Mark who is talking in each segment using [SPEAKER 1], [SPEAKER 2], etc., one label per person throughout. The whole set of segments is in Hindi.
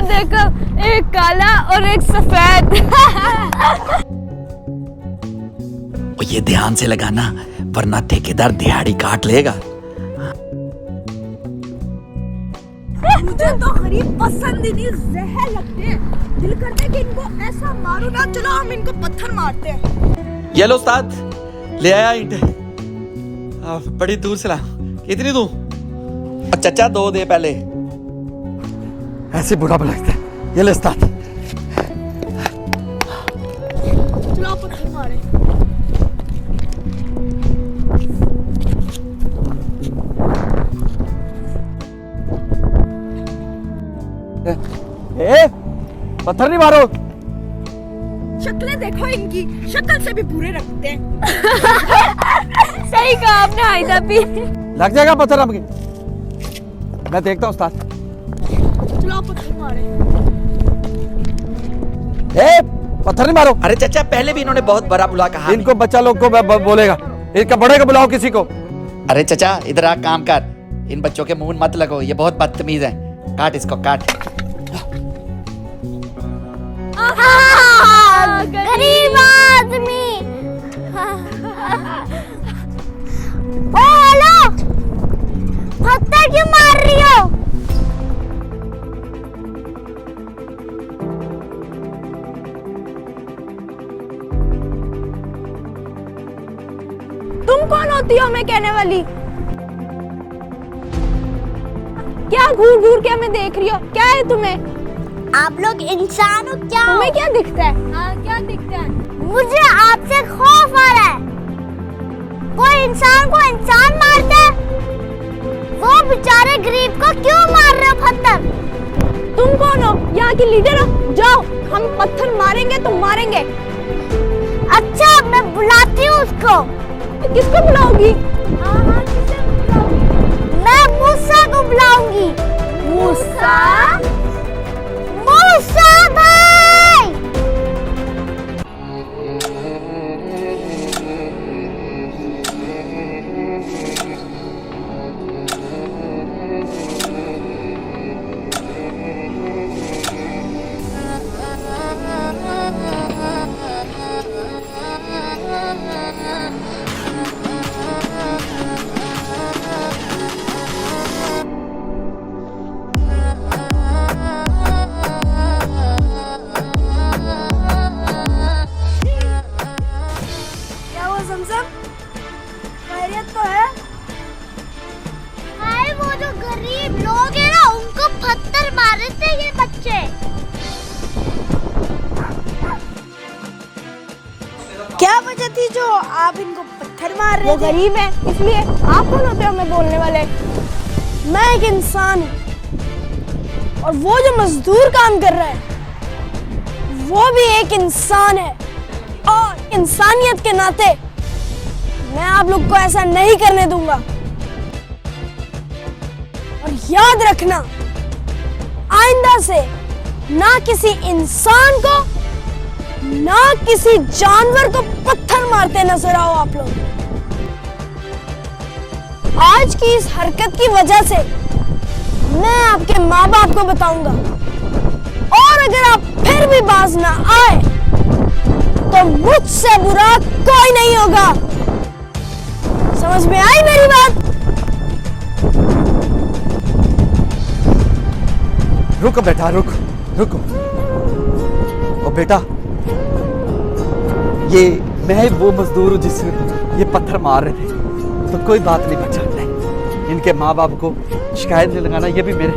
[SPEAKER 1] देखो, एक काला और एक सफेद।
[SPEAKER 2] ये ध्यान से लगाना वरना ठेकेदार दिहाड़ी काट लेगा।
[SPEAKER 1] मुझे तो गरीब पसंद ही नहीं, जहर लगते हैं। दिल करता है कि इनको ऐसा मारो ना। चलो हम इनको पत्थर मारते हैं।
[SPEAKER 2] ये लो उस्ताद, ले आया ईंट। बड़ी दूर से ला। कितनी दूं? चाचा 2 दे पहले। ऐसे बुरा लगता है। ये ले उस्ताद।
[SPEAKER 1] चलो पत्थर मारे।
[SPEAKER 2] पत्थर नहीं मारो।
[SPEAKER 1] शक्लें देखो इनकी, शक्ल से भी बुरे लगते हैं। सही कहा आपने हाइदा भी।
[SPEAKER 2] लग जाएगा पत्थर हमके। मैं देखता हूँ उस्ताद।
[SPEAKER 1] चलो पत्थर मारे।
[SPEAKER 2] पत्थर नहीं मारो। अरे चाचा पहले भी इन्होंने बहुत बड़ा बुला कहा। इनको बच्चा लोग को बोलेगा, इनका बड़े को बुलाओ किसी को। अरे चाचा इधर आ, काम कर। इन बच्चों के मुंह मत लगो, ये बहुत बदतमीज है। काट इसको, काट।
[SPEAKER 1] गरीब आदमी। ओ हेलो, पत्थर क्यों मार रही हो? तुम कौन होती हो हमें कहने वाली? क्या घूर घूर के हमें देख रही हो? क्या है तुम्हें?
[SPEAKER 3] आप लोग इंसान हो क्या?
[SPEAKER 1] तुम्हें क्या दिखता है? हाँ, क्या दिखता है?
[SPEAKER 3] मुझे आपसे खौफ आ रहा है। कोई इंसान को इंसान मारता है, वो बेचारे गरीब को क्यों मार रहे हो पत्थर?
[SPEAKER 1] तुम कौन हो? यहाँ की लीडर हो? जाओ, हम पत्थर मारेंगे तो मारेंगे।
[SPEAKER 3] अच्छा, मैं बुलाती हूँ उसको।
[SPEAKER 1] किसको बुलाओगी?
[SPEAKER 3] हाँ, किसे बुलाओगी? मैं मूसा को बुलाऊंगी।
[SPEAKER 1] मूसा?
[SPEAKER 3] मूसा भाई!
[SPEAKER 1] खैरियत तो है?
[SPEAKER 3] हाय, वो जो गरीब लोग हैं ना, उनको पत्थर मार रहे थे ये बच्चे।
[SPEAKER 1] क्या वजह थी जो आप इनको पत्थर मार रहे थे? वो गरीब है इसलिए। आप कौन होते हो हमें बोलने वाले? मैं एक इंसान हूँ और वो जो मजदूर काम कर रहा है वो भी एक इंसान है, और इंसानियत के नाते मैं आप लोग को ऐसा नहीं करने दूंगा। और याद रखना, आइंदा से ना किसी इंसान को ना किसी जानवर को पत्थर मारते नजर आओ आप लोग। आज की इस हरकत की वजह से मैं आपके माँ बाप को बताऊंगा, और अगर आप फिर भी बाज ना आए तो मुझसे बुरा कोई नहीं होगा। समझ में आई मेरी बात?
[SPEAKER 2] रुको बेटा, रुको। ओ बेटा, ये मैं वो मजदूर हूँ जिस ये पत्थर मार रहे थे। तो कोई बात नहीं बच्चा, नहीं। इनके माँ बाप को शिकायत नहीं लगाना। ये भी मेरे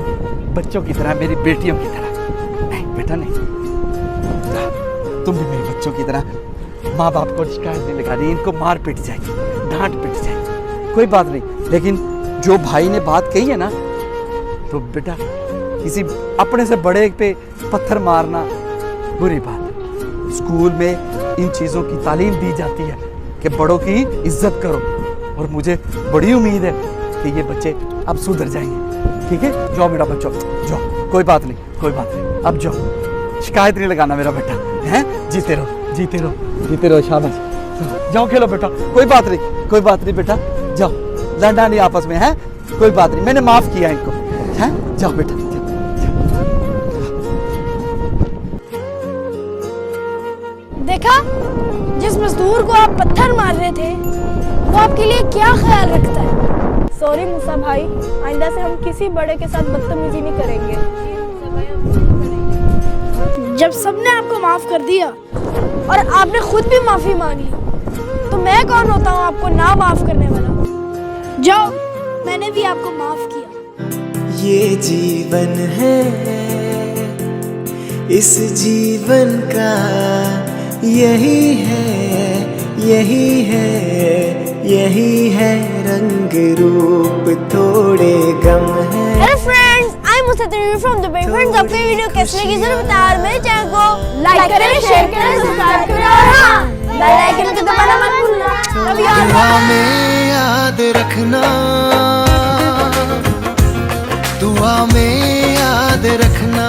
[SPEAKER 2] बच्चों की तरह, मेरी बेटियों की तरह। नहीं बेटा, नहीं। तुम भी मेरे बच्चों की तरह माँ बाप को शिकायत नहीं लगानी। इनको मार पीट जाएगी, डांट पीट जाएगी, कोई बात नहीं। लेकिन जो भाई ने बात कही है ना, तो बेटा किसी अपने से बड़े पे पत्थर मारना बुरी बात है। स्कूल में इन चीज़ों की तालीम दी जाती है कि बड़ों की इज्जत करो, और मुझे बड़ी उम्मीद है कि ये बच्चे अब सुधर जाएंगे। ठीक है, जाओ मेरा बच्चा, जाओ। कोई बात नहीं, अब जाओ। शिकायत नहीं लगाना मेरा बेटा, हैं? जीते रहो, शाबाश। जाओ खेलो बेटा, कोई बात नहीं बेटा, जाओ। लड़ना नहीं आपस में, है? कोई बात नहीं, मैंने माफ किया इनको, हैं? जाओ बेटा,
[SPEAKER 1] किए थे वो आपके लिए क्या ख्याल रखता है? सॉरी मूसा भाई, आइंदा से हम किसी बड़े के साथ बदतमीजी नहीं करेंगे। जब सबने आपको माफ कर दिया और आपने खुद भी माफी मांग ली, तो मैं कौन होता हूँ आपको ना माफ करने वाला? जाओ, मैंने भी आपको माफ किया।
[SPEAKER 4] ये जीवन है, इस जीवन का यही है, यही है, यही है रंग रूप, थोड़े गम है।
[SPEAKER 1] Hello friends, I am musa from Dubai. Friends, आपको ये वीडियो कैसी लगी जरूर बताएं और मेरे चैनल को लाइक करें, शेयर करें, सब्सक्राइब करें और हाँ, बेल आइकन को दबाना मत भूलना। Love you all.
[SPEAKER 4] दुआ में याद रखना, दुआ में याद रखना।